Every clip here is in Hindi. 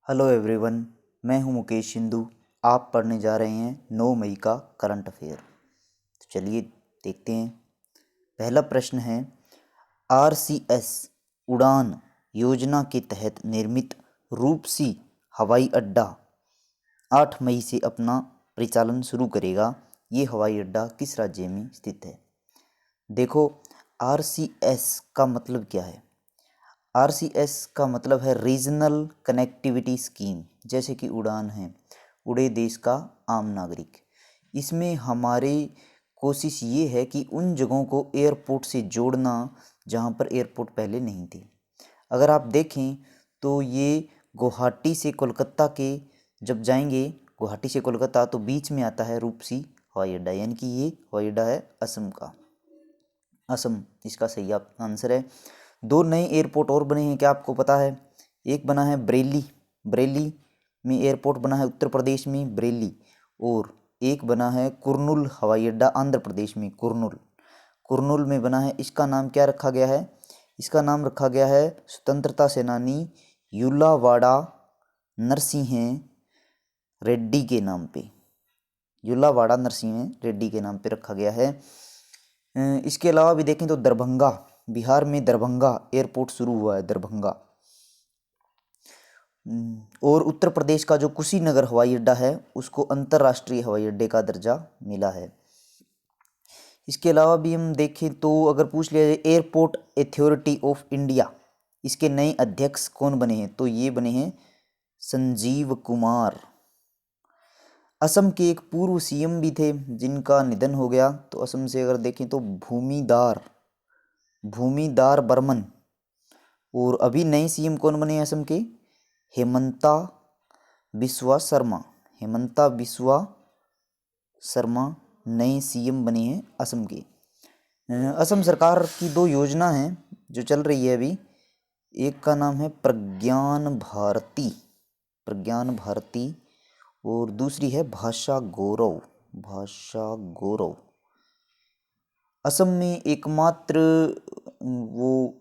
हेलो एवरीवन, मैं हूं मुकेश सिंधु। आप पढ़ने जा रहे हैं 9 मई का करंट अफेयर। तो चलिए देखते हैं। पहला प्रश्न है, आरसीएस उड़ान योजना के तहत निर्मित रूपसी हवाई अड्डा 8 मई से अपना परिचालन शुरू करेगा। ये हवाई अड्डा किस राज्य में स्थित है? देखो, आरसीएस का मतलब क्या है? आरसीएस का मतलब है रीजनल कनेक्टिविटी स्कीम। जैसे कि उड़ान है, उड़े देश का आम नागरिक। इसमें हमारी कोशिश ये है कि उन जगहों को एयरपोर्ट से जोड़ना जहाँ पर एयरपोर्ट पहले नहीं थे। अगर आप देखें तो ये गुवाहाटी से कोलकाता के जब जाएंगे, गुवाहाटी से कोलकाता, तो बीच में आता है रूपसी हवाई अड्डा, यानी कि ये हवाई अड्डा है असम का। असम इसका सही आंसर है। 2 नए एयरपोर्ट और बने हैं, क्या आपको पता है? एक बना है बरेली में एयरपोर्ट बना है उत्तर प्रदेश में, बरेली। और एक बना है कुर्नूल हवाई अड्डा आंध्र प्रदेश में, कुर्नूल में बना है। इसका नाम क्या रखा गया है? इसका नाम रखा गया है स्वतंत्रता सेनानी युलावाड़ा नरसिंह रेड्डी के नाम पे। युलावाड़ा नरसिंह रेड्डी के नाम पे रखा गया है। इसके अलावा भी देखें तो दरभंगा, बिहार में दरभंगा एयरपोर्ट शुरू हुआ है, दरभंगा। और उत्तर प्रदेश का जो कुशीनगर हवाई अड्डा है उसको अंतर्राष्ट्रीय हवाई अड्डे का दर्जा मिला है। इसके अलावा भी हम देखें तो अगर पूछ लिया जाए एयरपोर्ट अथॉरिटी ऑफ इंडिया, इसके नए अध्यक्ष कौन बने हैं? तो ये बने हैं संजीव कुमार। असम के एक पूर्व सीएम भी थे जिनका निधन हो गया। तो असम से अगर देखें तो भूमिदार बर्मन। और अभी नए सीएम कौन बने हैं असम के? हेमंता बिस्वा शर्मा नए सीएम बने हैं असम के। असम सरकार की 2 योजना हैं जो चल रही है अभी। एक का नाम है प्रज्ञान भारती और दूसरी है भाषा गौरव। असम में एकमात्र वो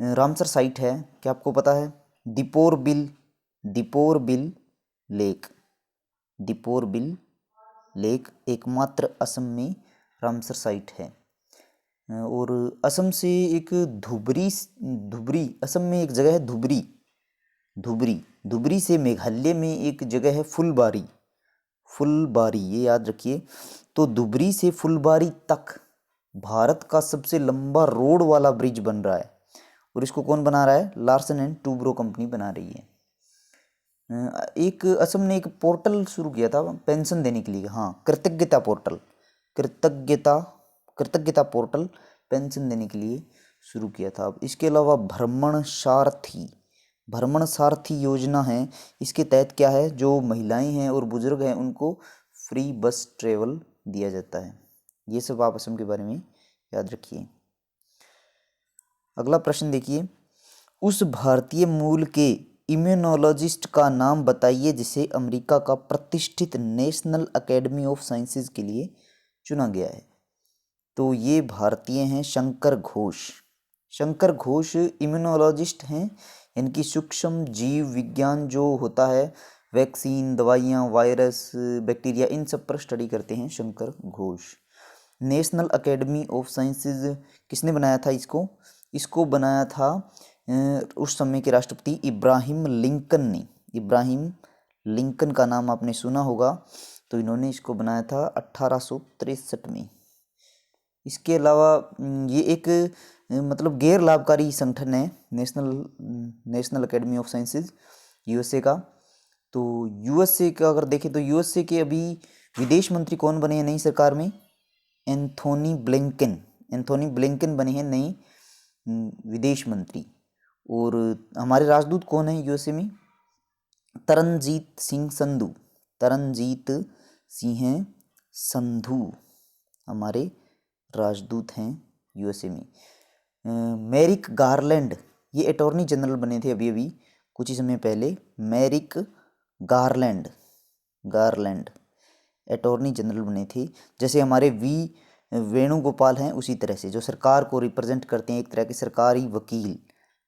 रामसर साइट है, क्या आपको पता है? दीपोर बिल लेक एकमात्र असम में रामसर साइट है। और असम से एक धुबरी असम में एक जगह है धुबरी से मेघालय में एक जगह है फुलबारी, ये याद रखिए। तो धुबरी से फुलबारी तक भारत का सबसे लंबा रोड वाला ब्रिज बन रहा है। और इसको कौन बना रहा है? लार्सन एंड टूब्रो कंपनी बना रही है। एक असम ने एक पोर्टल शुरू किया था पेंशन देने के लिए, हाँ, कृतज्ञता पोर्टल पेंशन देने के लिए शुरू किया था। इसके अलावा भ्रमण सारथी योजना है। इसके तहत क्या है, जो महिलाएं हैं और बुजुर्ग हैं उनको फ्री बस ट्रेवल दिया जाता है। ये सब आप असम के बारे में याद रखिए। अगला प्रश्न देखिए, उस भारतीय मूल के इम्यूनोलॉजिस्ट का नाम बताइए जिसे अमेरिका का प्रतिष्ठित नेशनल एकेडमी ऑफ साइंसेज के लिए चुना गया है। तो ये भारतीय हैं शंकर घोष इम्यूनोलॉजिस्ट हैं। इनकी सूक्ष्म जीव विज्ञान जो होता है, वैक्सीन, दवाइयाँ, वायरस, बैक्टीरिया, इन सब पर स्टडी करते हैं Shankar Ghosh. National academy of sciences किसने बनाया था? इसको बनाया था उस समय के राष्ट्रपति इब्राहिम लिंकन ने। इब्राहिम लिंकन का नाम आपने सुना होगा। तो इन्होंने इसको बनाया था 1863 में। इसके अलावा ये एक मतलब गैर लाभकारी संगठन है, national academy of sciences, USA का। तो यूएसए का अगर देखें तो यूएसए के अभी विदेश मंत्री कौन बने हैं नई सरकार में? एंथोनी ब्लिंकन बने हैं नए विदेश मंत्री। और हमारे राजदूत कौन है यूएसए में? तरनजीत सिंह संधू हमारे राजदूत हैं यूएसए में। मैरिक गारलैंड, ये अटॉर्नी जनरल बने थे अभी कुछ ही समय पहले। मैरिक गारलैंड अटॉर्नी जनरल बने थे। जैसे हमारे वेणुगोपाल हैं उसी तरह से, जो सरकार को रिप्रेजेंट करते हैं, एक तरह के सरकारी वकील,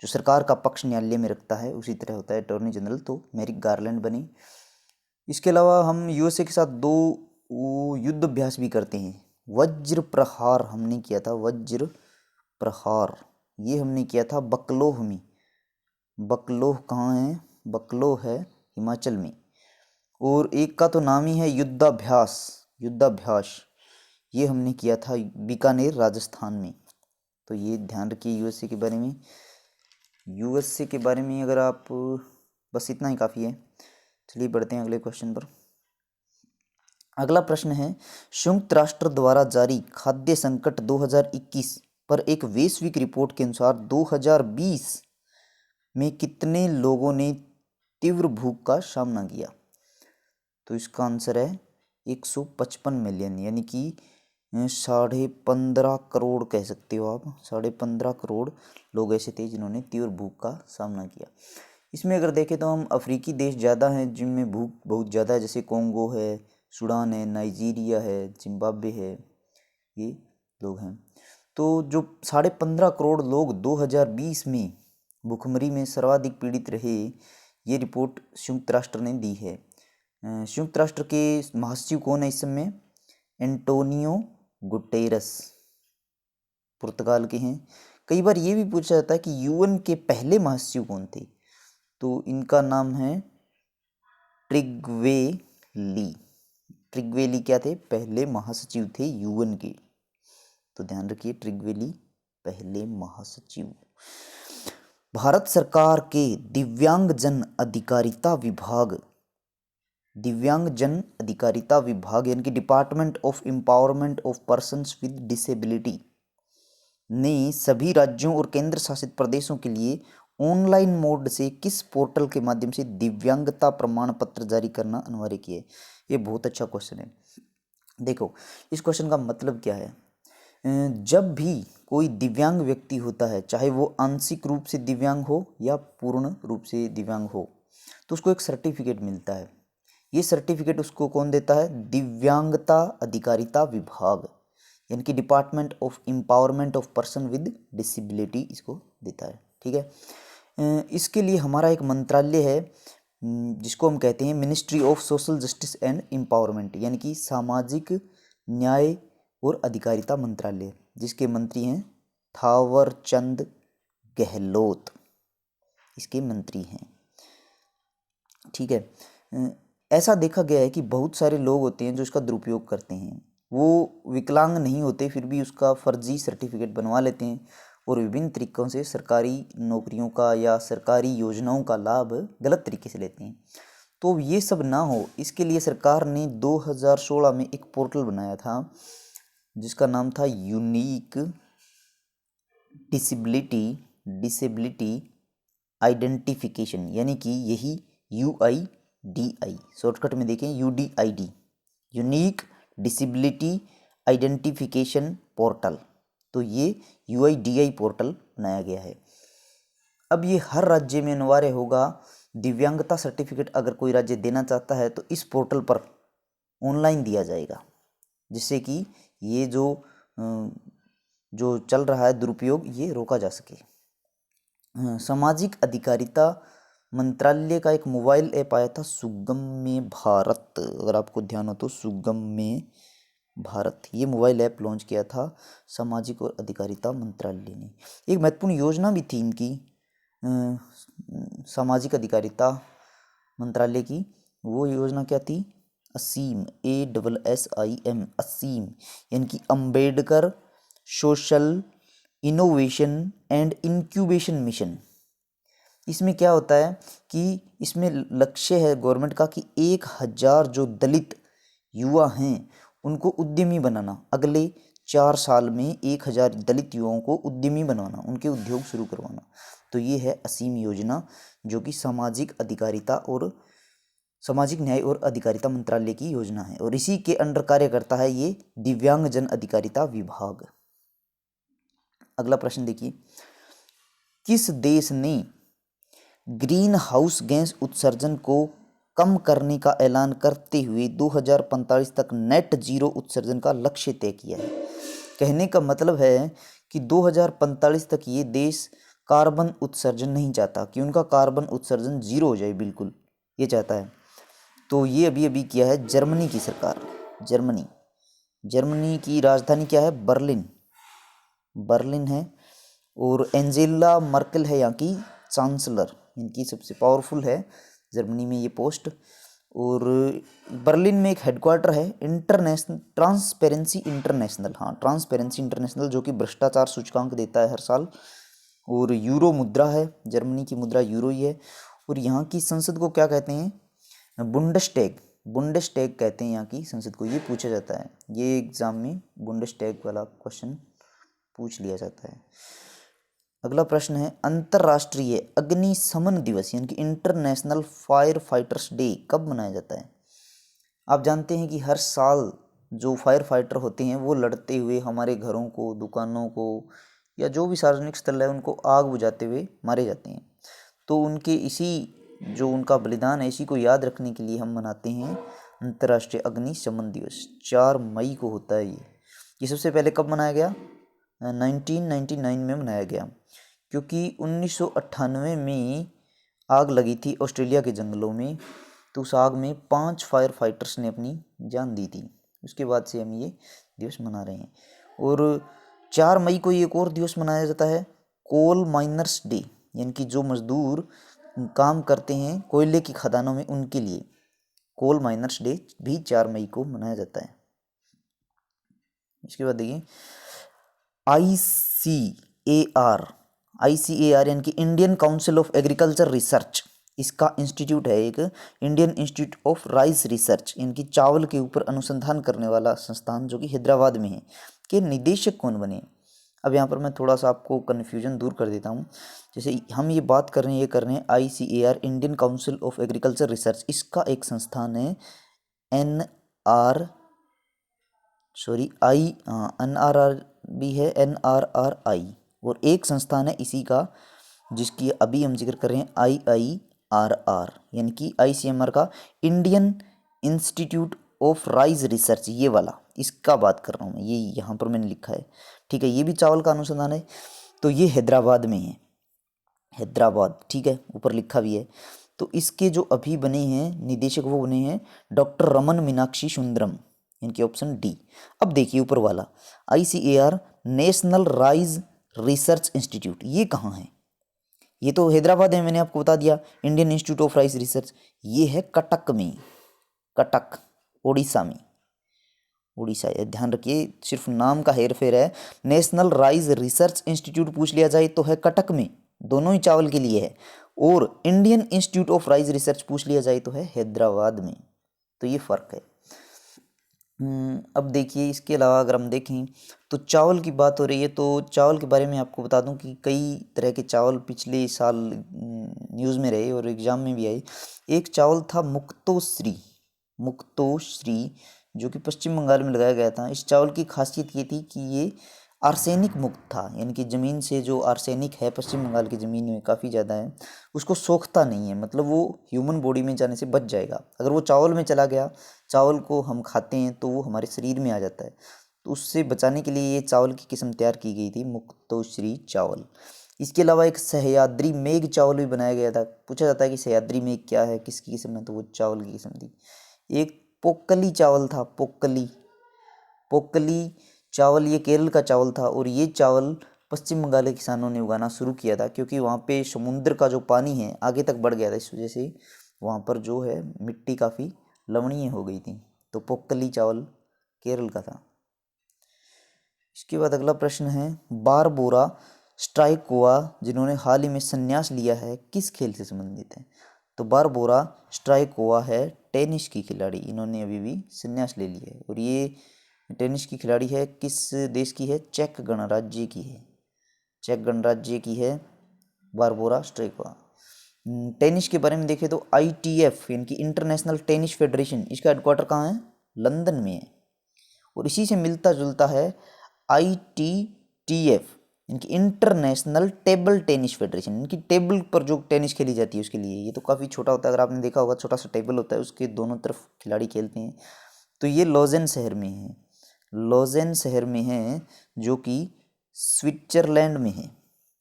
जो सरकार का पक्ष न्यायालय में रखता है उसी तरह होता है अटॉर्नी जनरल, तो मैरिक गारलैंड बनी। इसके अलावा हम यूएसए के साथ 2 युद्ध अभ्यास भी करते हैं। वज्र प्रहार हमने किया था, वज्र प्रहार ये हमने किया था बकलोह में। बकलोह कहाँ है? बकलोह है हिमाचल में। और एक का तो नाम ही है युद्धाभ्यास, युद्धाभ्यास ये हमने किया था बीकानेर राजस्थान में। तो ये ध्यान रखिए यूएसए के बारे में। यूएसए के बारे में अगर आप, बस इतना ही काफ़ी है। चलिए बढ़ते हैं अगले क्वेश्चन पर। अगला प्रश्न है, संयुक्त राष्ट्र द्वारा जारी खाद्य संकट 2021 पर एक वैश्विक रिपोर्ट के अनुसार 2020 में कितने लोगों ने तीव्र भूख का सामना किया? तो इसका आंसर है 155 मिलियन, यानी कि 15.5 करोड़ कह सकते हो आप। 15.5 करोड़ लोग ऐसे थे जिन्होंने तीव्र भूख का सामना किया। इसमें अगर देखें तो हम अफ्रीकी देश ज़्यादा हैं जिनमें भूख बहुत ज़्यादा है, जैसे कोंगो है, सूडान है, नाइजीरिया है, जिम्बाब्वे है, ये लोग हैं। तो जो 15.5 करोड़ लोग 2020 में भूखमरी में सर्वाधिक पीड़ित रहे, ये रिपोर्ट संयुक्त राष्ट्र ने दी है। संयुक्त राष्ट्र के महासचिव कौन है इस समय? एंटोनियो गुटेरस, पुर्तगाल के हैं। कई बार ये भी पूछा जाता है कि यूएन के पहले महासचिव कौन थे, तो इनका नाम है ट्रिग्वेली। ट्रिग्वेली क्या थे? पहले महासचिव थे यूएन के, तो ध्यान रखिए ट्रिग्वेली पहले महासचिव। भारत सरकार के दिव्यांगजन अधिकारिता विभाग, दिव्यांगजन अधिकारिता विभाग यानी कि department of empowerment of persons with disability ने सभी राज्यों और केंद्र शासित प्रदेशों के लिए ऑनलाइन मोड से किस पोर्टल के माध्यम से दिव्यांगता प्रमाण पत्र जारी करना अनिवार्य किया है? ये बहुत अच्छा क्वेश्चन है। देखो इस क्वेश्चन का मतलब क्या है, जब भी कोई दिव्यांग व्यक्ति होता है, चाहे वो आंशिक रूप से दिव्यांग हो या पूर्ण रूप से दिव्यांग हो, तो उसको एक सर्टिफिकेट मिलता है। ये सर्टिफिकेट उसको कौन देता है? दिव्यांगता अधिकारिता विभाग यानी कि department of empowerment of person with disability इसको देता है। ठीक है, इसके लिए हमारा एक मंत्रालय है जिसको हम कहते हैं ministry of social justice and empowerment, यानी कि सामाजिक न्याय और अधिकारिता मंत्रालय, जिसके मंत्री हैं थावरचंद गहलोत, इसके मंत्री हैं। ठीक है, ऐसा देखा गया है कि बहुत सारे लोग होते हैं जो इसका दुरुपयोग करते हैं। वो विकलांग नहीं होते फिर भी उसका फर्जी सर्टिफिकेट बनवा लेते हैं और विभिन्न तरीक़ों से सरकारी नौकरियों का या सरकारी योजनाओं का लाभ गलत तरीके से लेते हैं। तो ये सब ना हो इसके लिए सरकार ने 2016 में एक पोर्टल बनाया था जिसका नाम था यूनिक डिसेबिलिटी आइडेंटिफिकेशन, यानी कि यही UIDI, शॉर्टकट में देखें UDID, unique disability identification portal. तो ये UIDI पोर्टल बनाया गया है। अब ये हर राज्य में अनिवार्य होगा। दिव्यांगता सर्टिफिकेट अगर कोई राज्य देना चाहता है तो इस पोर्टल पर ऑनलाइन दिया जाएगा, जिससे कि ये जो चल रहा है दुरुपयोग ये रोका जा सके। सामाजिक अधिकारिता मंत्रालय का एक मोबाइल ऐप आया था सुगम्य भारत, अगर आपको ध्यान हो तो सुगम्य भारत, ये मोबाइल ऐप लॉन्च किया था सामाजिक और अधिकारिता मंत्रालय ने। एक महत्वपूर्ण योजना भी थी इनकी सामाजिक अधिकारिता मंत्रालय की। वो योजना क्या थी? असीम, ASSIM, असीम, यानी कि Ambedkar social innovation and incubation mission. इसमें क्या होता है कि इसमें लक्ष्य है गवर्नमेंट का कि 1000 जो दलित युवा हैं उनको उद्यमी बनाना। अगले 4 साल में 1000 दलित युवाओं को उद्यमी बनाना, उनके उद्योग शुरू करवाना। तो ये है असीम योजना, जो कि सामाजिक अधिकारिता और सामाजिक न्याय और अधिकारिता मंत्रालय की योजना है, और इसी के अंडर कार्य करता है ये दिव्यांगजन अधिकारिता विभाग। अगला प्रश्न देखिए, किस देश ने ग्रीन हाउस गैस उत्सर्जन को कम करने का ऐलान करते हुए 2045 तक नेट जीरो उत्सर्जन का लक्ष्य तय किया है? कहने का मतलब है कि 2045 तक ये देश कार्बन उत्सर्जन नहीं चाहता, कि उनका कार्बन उत्सर्जन 0 हो जाए बिल्कुल, ये चाहता है। तो ये अभी अभी किया है जर्मनी की सरकार। जर्मनी की राजधानी क्या है? बर्लिन है। और एंजेला मर्केल है यहाँ की चांसलर, इनकी सबसे पावरफुल है जर्मनी में ये पोस्ट। और बर्लिन में एक हेडक्वार्टर है ट्रांसपेरेंसी इंटरनेशनल, जो कि भ्रष्टाचार सूचकांक देता है हर साल। और यूरो मुद्रा है, जर्मनी की मुद्रा यूरो ही है। और यहाँ की संसद को क्या कहते हैं? बुंडेस्टैग कहते हैं यहाँ की संसद को। ये पूछा जाता है, ये एग्जाम में बुंडेस्टैग वाला क्वेश्चन पूछ लिया जाता है। अगला प्रश्न है, अंतर्राष्ट्रीय अग्निशमन दिवस यानी कि इंटरनेशनल फायर फाइटर्स डे कब मनाया जाता है? आप जानते हैं कि हर साल जो फायर फाइटर होते हैं वो लड़ते हुए हमारे घरों को, दुकानों को या जो भी सार्वजनिक स्थल है उनको आग बुझाते हुए मारे जाते हैं। तो उनके जो उनका बलिदान है, इसी को याद रखने के लिए हम मनाते हैं अंतर्राष्ट्रीय अग्निशमन दिवस। 4 मई को होता है ये सबसे पहले कब मनाया गया? 1999 में मनाया गया, क्योंकि 1998 में आग लगी थी ऑस्ट्रेलिया के जंगलों में। तो उस आग में 5 फायर फाइटर्स ने अपनी जान दी थी। उसके बाद से हम ये दिवस मना रहे हैं। और 4 मई को एक और दिवस मनाया जाता है, कोल माइनर्स डे, यानी कि जो मजदूर काम करते हैं कोयले की खदानों में, उनके लिए कोल माइनर्स डे भी 4 मई को मनाया जाता है। इसके बाद देखिए ICAR यानी कि Indian council of agriculture research, इसका इंस्टीट्यूट है एक, Indian institute of rice research, इनकी चावल के ऊपर अनुसंधान करने वाला संस्थान, जो कि हैदराबाद में है, के निदेशक कौन बने? अब यहाँ पर मैं थोड़ा सा आपको कन्फ्यूजन दूर कर देता हूँ। जैसे हम ये बात कर रहे हैं, ये कर रहे हैं ICAR, Indian council of agriculture research, इसका एक संस्थान है NRR भी है, NRRI, और एक संस्थान है इसी का जिसकी अभी हम जिक्र कर रहे हैं IIRR, यानी कि ICMR का Indian institute of rice research, ये वाला, इसका बात कर रहा हूँ मैं, ये यहाँ पर मैंने लिखा है। ठीक है, ये भी चावल का अनुसंधान है। तो ये हैदराबाद में है, हैदराबाद, ठीक है, ऊपर लिखा भी है। तो इसके जो अभी बने हैं निदेशक, वो बने हैं डॉक्टर रमन मीनाक्षी सुंदरम, इनके ऑप्शन डी। अब देखिए ऊपर वाला ICAR national rice research institute, ये कहाँ है? ये तो हैदराबाद है, मैंने आपको बता दिया, Indian institute of rice research, ये है कटक में, कटक उड़ीसा में, उड़ीसा। ये ध्यान रखिए, सिर्फ नाम का हेर फेर है। नेशनल राइस रिसर्च इंस्टीट्यूट पूछ लिया जाए तो है कटक में, दोनों ही चावल के लिए है। और Indian institute of rice research पूछ लिया जाए तो है हैदराबाद में। तो ये फर्क है। अब देखिए, इसके अलावा अगर हम देखें तो चावल की बात हो रही है, तो चावल के बारे में आपको बता दूं कि कई तरह के चावल पिछले साल न्यूज़ में रहे और एग्जाम में भी आए। एक चावल था मुक्तोश्री, जो कि पश्चिम बंगाल में लगाया गया था। इस चावल की खासियत ये थी कि ये आर्सेनिक मुक्त था, यानी कि ज़मीन से जो आर्सेनिक है पश्चिम बंगाल की ज़मीन में काफ़ी ज़्यादा है, उसको सोखता नहीं है, मतलब वो ह्यूमन बॉडी में जाने से बच जाएगा। अगर वो चावल में चला गया, चावल को हम खाते हैं तो वो हमारे शरीर में आ जाता है, तो उससे बचाने के लिए ये चावल की किस्म तैयार की गई थी, मुक्तोश्री चावल। इसके अलावा एक सह्याद्री मेघ चावल भी बनाया गया था। पूछा जाता है कि सह्याद्री मेघ क्या है, किसकी किस्म है, तो वो चावल की किस्म थी। एक पोक्कली चावल था, पोक्कली चावल, ये केरल का चावल था। और ये चावल पश्चिम बंगाल के किसानों ने उगाना शुरू किया था, क्योंकि वहाँ पे समुद्र का जो पानी है आगे तक बढ़ गया था, इस वजह से वहाँ पर जो है मिट्टी काफ़ी लवणीय हो गई थी। तो पोक्कली चावल केरल का था। इसके बाद अगला प्रश्न है, बारबोरा स्ट्राइकोवा, जिन्होंने हाल ही में संन्यास लिया है, किस खेल से संबंधित है? तो बारबोरा स्ट्राइकोवा है टेनिस की खिलाड़ी, इन्होंने अभी भी संन्यास ले लिया है। और ये टेनिस की खिलाड़ी है, किस देश की है? चेक गणराज्य की है, चेक गणराज्य की है बारबोरा स्ट्राइकोवा। टेनिस के बारे में देखें तो ITF यानी कि इंटरनेशनल टेनिस फेडरेशन, इसका हेडक्वार्टर कहाँ है? लंदन में है। और इसी से मिलता जुलता है ITTF यानी कि इंटरनेशनल टेबल टेनिस फेडरेशन, यानी कि टेबल पर जो टेनिस खेली जाती है उसके लिए। ये तो काफ़ी छोटा होता है, अगर आपने देखा होगा, छोटा सा टेबल होता है, उसके दोनों तरफ खिलाड़ी खेलते हैं। तो ये लॉजेन शहर में है, जो कि स्विट्जरलैंड में है,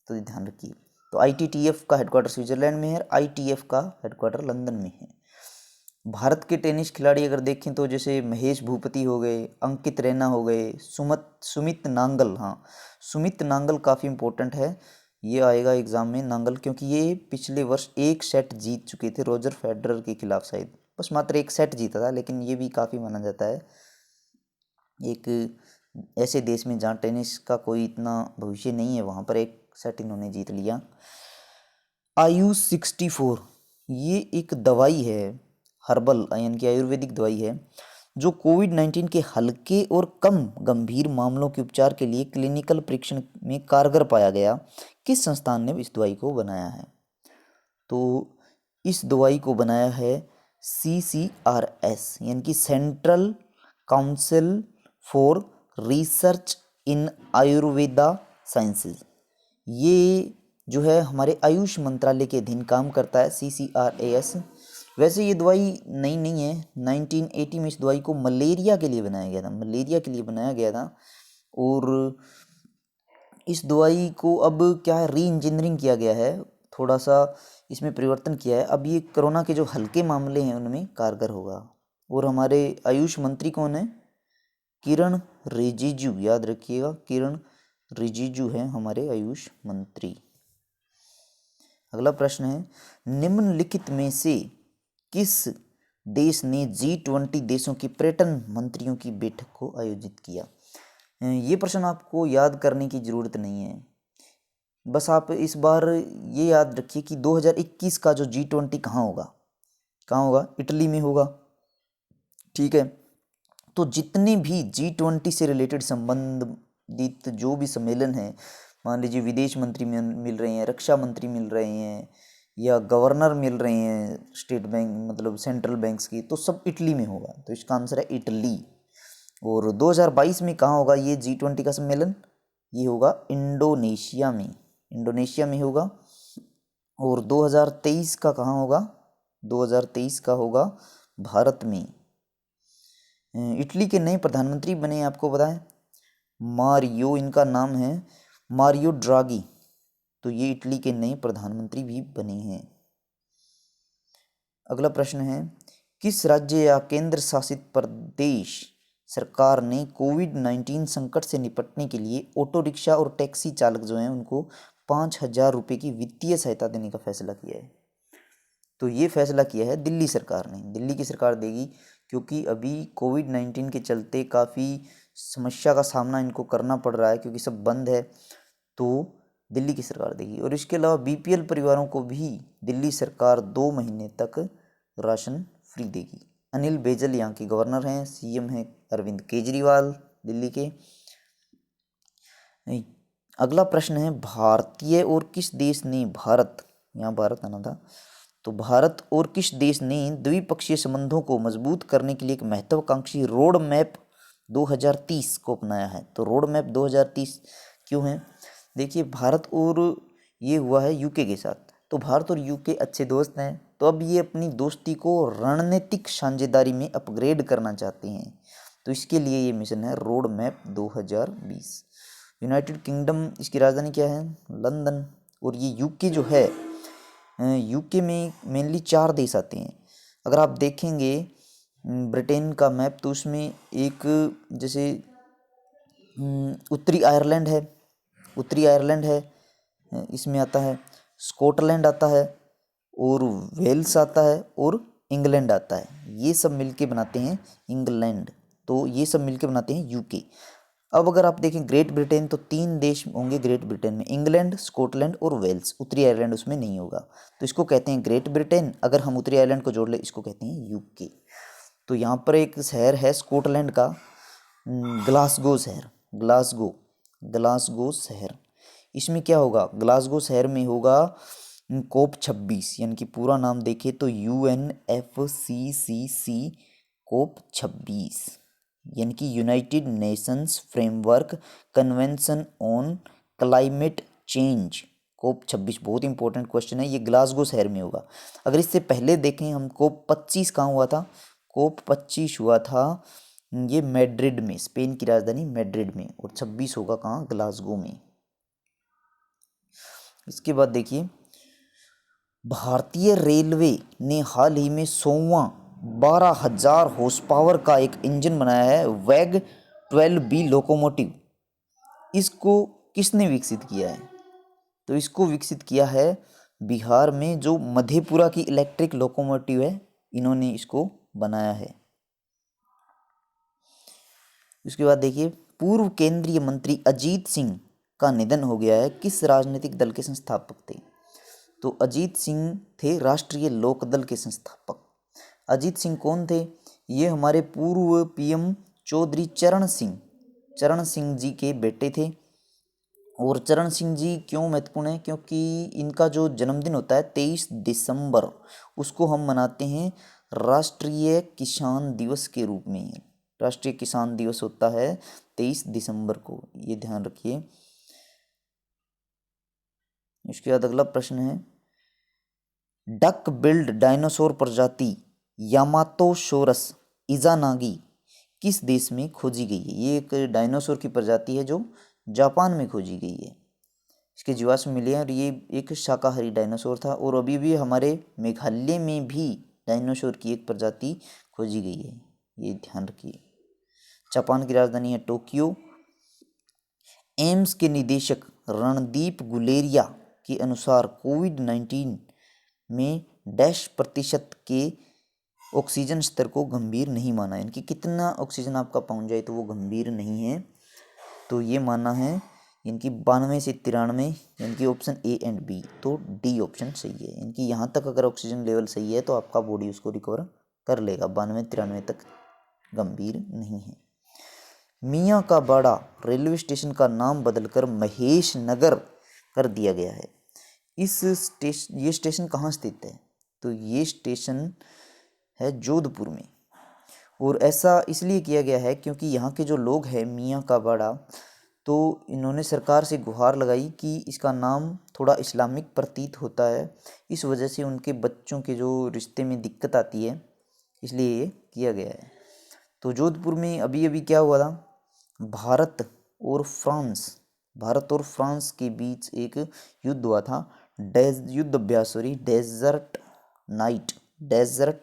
तो ध्यान रखिए। तो ITTF का हेडक्वार्टर स्विट्जरलैंड में है, ITF का हेडक्वार्टर लंदन में है। भारत के टेनिस खिलाड़ी अगर देखें तो जैसे महेश भूपति हो गए, अंकित रैना हो गए, सुमित नांगल, हाँ सुमित नांगल काफ़ी इंपॉर्टेंट है, ये आएगा एग्जाम में नांगल, क्योंकि ये पिछले वर्ष एक सेट जीत चुके थे रोजर फेडरर के खिलाफ, शायद बस मात्र एक सेट जीता था, लेकिन ये भी काफ़ी माना जाता है एक ऐसे देश में जहाँ टेनिस का कोई इतना भविष्य नहीं है, वहाँ पर एक सेट इन्होंने जीत लिया। आयुष 64 ये एक दवाई है, हर्बल यानी कि आयुर्वेदिक दवाई है, जो कोविड-19 के हल्के और कम गंभीर मामलों के उपचार के लिए क्लिनिकल परीक्षण में कारगर पाया गया। किस संस्थान ने इस दवाई को बनाया है? तो इस दवाई को बनाया है CCRS यानी कि central council for research in Ayurveda sciences. ये जो है हमारे आयुष मंत्रालय के अधीन काम करता है CCRAS। वैसे ये दवाई नई नहीं है, 1980 में इस दवाई को मलेरिया के लिए बनाया गया था, मलेरिया के लिए बनाया गया था। और इस दवाई को अब क्या है, री इंजीनियरिंग किया गया है, थोड़ा सा इसमें परिवर्तन किया है। अब ये कोरोना के जो हल्के मामले हैं उनमें कारगर होगा। और हमारे आयुष मंत्री कौन है? किरण रिजिजू, याद रखिएगा किरण रिजिजू हैं हमारे आयुष मंत्री। अगला प्रश्न है, निम्नलिखित में से किस देश ने G20 देशों के पर्यटन मंत्रियों की बैठक को आयोजित किया? ये प्रश्न आपको याद करने की ज़रूरत नहीं है, बस आप इस बार ये याद रखिए कि 2021 का जो G20 कहाँ होगा? इटली में होगा, ठीक है। तो जितने भी G20 से रिलेटेड संबंधित जो भी सम्मेलन है, मान लीजिए विदेश मंत्री मिल रहे हैं, रक्षा मंत्री मिल रहे हैं, या गवर्नर मिल रहे हैं स्टेट बैंक मतलब सेंट्रल बैंक्स की, तो सब इटली में होगा। तो इसका आंसर है इटली। और 2022 में कहाँ होगा ये G20 का सम्मेलन? ये होगा इंडोनेशिया में होगा। और 2023 का कहाँ होगा? 2023 का होगा भारत में। इटली के नए प्रधानमंत्री बने, आपको पता है, मारियो, इनका नाम है मारियो ड्रागी। तो ये इटली के नए प्रधानमंत्री भी बने हैं। अगला प्रश्न है, किस राज्य या केंद्र शासित प्रदेश सरकार ने कोविड-19 संकट से निपटने के लिए ऑटो रिक्शा और टैक्सी चालक जो हैं उनको 5,000 रुपये की वित्तीय सहायता देने का फैसला किया है? तो ये फैसला किया है दिल्ली सरकार ने, दिल्ली की सरकार देगी, क्योंकि अभी कोविड-19 के चलते काफ़ी समस्या का सामना इनको करना पड़ रहा है, क्योंकि सब बंद है, तो दिल्ली की सरकार देगी। और इसके अलावा BPL परिवारों को भी दिल्ली सरकार 2 महीने तक राशन फ्री देगी। अनिल बैजल यहाँ के गवर्नर हैं, CM हैं अरविंद केजरीवाल दिल्ली के। अगला प्रश्न है, भारतीय और किस देश ने यहाँ भारत आना था, तो भारत और किस देश ने द्विपक्षीय संबंधों को मजबूत करने के लिए एक महत्वाकांक्षी रोड मैप 2030 को अपनाया है? तो रोड मैप 2030 क्यों है? देखिए, भारत और ये हुआ है UK के साथ, तो भारत और UK अच्छे दोस्त हैं, तो अब ये अपनी दोस्ती को रणनीतिक साझेदारी में अपग्रेड करना चाहते हैं। तो इसके लिए ये मिशन है रोड मैप 2020। यूनाइटेड किंगडम, इसकी राजधानी क्या है? लंदन। और ये UK जो है, UK में मेनली 4 देश आते हैं। अगर आप देखेंगे ब्रिटेन का मैप, तो उसमें एक जैसे उत्तरी आयरलैंड है, इसमें आता है, स्कॉटलैंड आता है, और वेल्स आता है, और इंग्लैंड आता है। ये सब मिलके बनाते हैं इंग्लैंड, तो ये सब मिलके बनाते हैं UK। अब अगर आप देखें ग्रेट ब्रिटेन, तो 3 देश होंगे ग्रेट ब्रिटेन में, इंग्लैंड, स्कॉटलैंड और वेल्स। उत्तरी आयरलैंड उसमें नहीं होगा, तो इसको कहते हैं ग्रेट ब्रिटेन। अगर हम उत्तरी आयरलैंड को जोड़ ले, इसको कहते हैं UK। तो यहाँ पर एक शहर है स्कॉटलैंड का, ग्लासगो शहर। इसमें क्या होगा? ग्लासगो शहर में होगा COP26, यानी कि पूरा नाम देखें तो UNFCCC COP26, यानी कि United Nations framework convention on climate change. COP26 बहुत इंपॉर्टेंट क्वेश्चन है, ये ग्लासगो शहर में होगा। अगर इससे पहले देखें हम, COP25 कहाँ हुआ था? COP25 हुआ था ये मैड्रिड में, स्पेन की राजधानी मैड्रिड में, और 26 होगा कहाँ? ग्लासगो में। इसके बाद देखिए, भारतीय रेलवे ने हाल ही में 100वां 12,000 हॉर्स पावर का एक इंजन बनाया है, वैग 12B लोकोमोटिव। इसको किसने विकसित किया है? तो इसको विकसित किया है बिहार में जो मधेपुरा की इलेक्ट्रिक लोकोमोटिव है, इन्होंने इसको बनाया है। उसके बाद देखिए, पूर्व केंद्रीय मंत्री अजीत सिंह का निधन हो गया है, किस राजनीतिक दल के संस्थापक थे? तो अजीत सिंह थे राष्ट्रीय लोकदल के संस्थापक। अजीत सिंह कौन थे? ये हमारे पूर्व पीएम चौधरी चरण सिंह जी के बेटे थे। और चरण सिंह जी क्यों महत्वपूर्ण है? क्योंकि इनका जो जन्मदिन होता है 23 दिसंबर, उसको हम मनाते हैं राष्ट्रीय किसान दिवस के रूप में। राष्ट्रीय किसान दिवस होता है 23 दिसंबर को, ये ध्यान रखिए। इसके बाद अगला प्रश्न है, डक बिल्ड डायनासोर प्रजाति यामातोसोरस इजानागी किस देश में खोजी गई है? ये एक डायनासोर की प्रजाति है जो जापान में खोजी गई है। इसके जीवाश्म मिले हैं और ये एक शाकाहारी डायनासोर था। और अभी भी हमारे मेघालय में भी डायनासोर की एक प्रजाति खोजी गई है, ये ध्यान रखिए। जापान की राजधानी है टोक्यो। एम्स के निदेशक रणदीप गुलेरिया के अनुसार कोविड-19 में %% के ऑक्सीजन स्तर को गंभीर नहीं माना, यानी कि कितना ऑक्सीजन आपका पहुंच जाए तो वो गंभीर नहीं है, तो ये माना है इनकी 92 से 93, यानी कि ऑप्शन ए एंड बी। तो डी ऑप्शन सही है, यानी कि यहाँ तक अगर ऑक्सीजन लेवल सही है तो आपका बॉडी उसको रिकवर कर लेगा, 92-93 तक गंभीर नहीं है। मियाँ का बाड़ा रेलवे स्टेशन का नाम बदलकर महेश नगर कर दिया गया है। ये स्टेशन कहाँ स्थित है? तो ये स्टेशन है जोधपुर में। और ऐसा इसलिए किया गया है क्योंकि यहाँ के जो लोग हैं मियाँ का बाड़ा, तो इन्होंने सरकार से गुहार लगाई कि इसका नाम थोड़ा इस्लामिक प्रतीत होता है, इस वजह से उनके बच्चों के जो रिश्ते में दिक्कत आती है, इसलिए ये किया गया है। तो जोधपुर में अभी अभी क्या हुआ था, भारत और फ्रांस के बीच एक युद्ध हुआ था, युद्ध अभ्यास डेजर्ट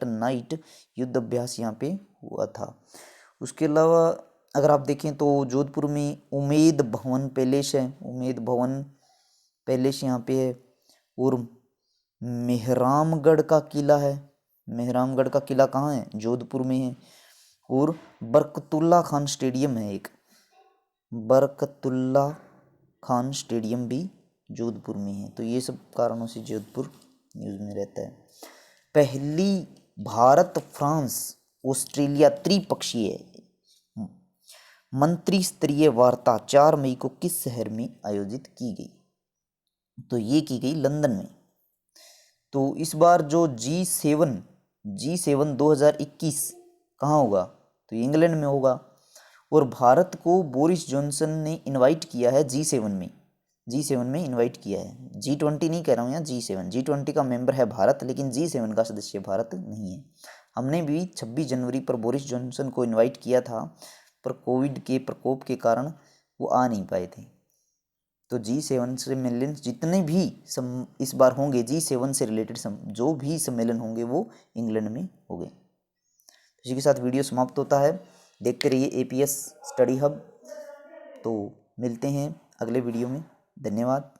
नाइट युद्ध अभ्यास यहाँ पे हुआ था। उसके अलावा अगर आप देखें तो जोधपुर में उमेद भवन पैलेस यहाँ पे है। और मेहरामगढ़ का किला है। मेहरामगढ़ का किला कहाँ है? जोधपुर में है। और बरकतुल्ला खान स्टेडियम है एक, बरकतुल्ला खान स्टेडियम भी जोधपुर में है। तो ये सब कारणों से जोधपुर न्यूज़ में रहता है। पहली भारत फ्रांस ऑस्ट्रेलिया त्रिपक्षीय मंत्री स्तरीय वार्ता 4 मई को किस शहर में आयोजित की गई? तो ये की गई लंदन में। तो इस बार जो G7 2021 कहाँ होगा? तो इंग्लैंड में होगा। और भारत को बोरिस जॉनसन ने इनवाइट किया है G7 में इनवाइट किया है। G20 नहीं कह रहा हूँ यहाँ, G20 का मेंबर है भारत, लेकिन G7 का सदस्य भारत नहीं है। हमने भी 26 जनवरी पर बोरिस जॉनसन को इनवाइट किया था, पर कोविड के प्रकोप के कारण वो आ नहीं पाए थे। तो G7 से सम्मेलन जितने भी इस बार होंगे, G7 से रिलेटेड जो भी सम्मेलन होंगे वो इंग्लैंड में होंगे। इसी के साथ वीडियो समाप्त होता है। देखते रहिए APS स्टडी हब। तो मिलते हैं अगले वीडियो में। धन्यवाद।